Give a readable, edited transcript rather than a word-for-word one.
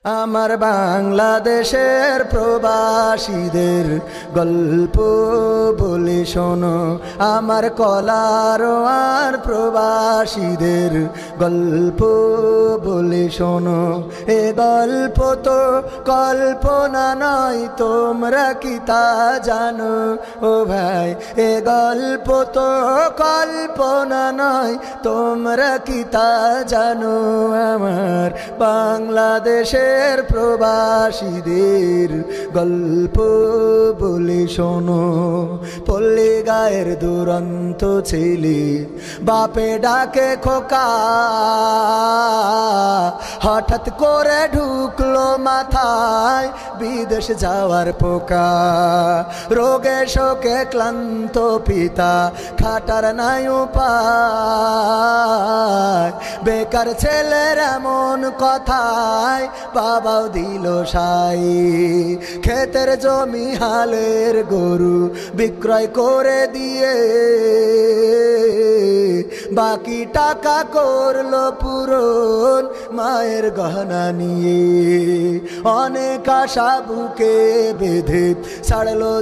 আমার বাংলাদেশের প্রবাসীদের গল্প বলে শোনো, আমার কলারোয়ার প্রবাসীদের গল্প বলে শোনো। এ গল্প তো কল্পনা নয়, তোমরা কি তা জানো? ও ভাই, এ গল্প তো কল্পনা নয়, তোমরা কি তা জানো? আমার বাংলাদেশে প্রবাসীদের গল্প বলে শোনো। পল্লী গায়ের দুরন্ত ছেলে বাপে ডাকে খোকা, হঠাৎ করে ঢুকলো মাথায় বিদেশ যাওয়ার পোকা। রোগে শোকে ক্লান্ত পিতা খাটার নাই উপায়, বেকার ছেলের এমন কথায় বাবাও দিল সাই। ক্ষেতের জমি হালের গরু বিক্রয় করে দিয়ে বাকি টাকা করলো পূরণ মায়ের গহনা নিয়ে। অনেক আশা বুকে বেঁধে ছাড়লো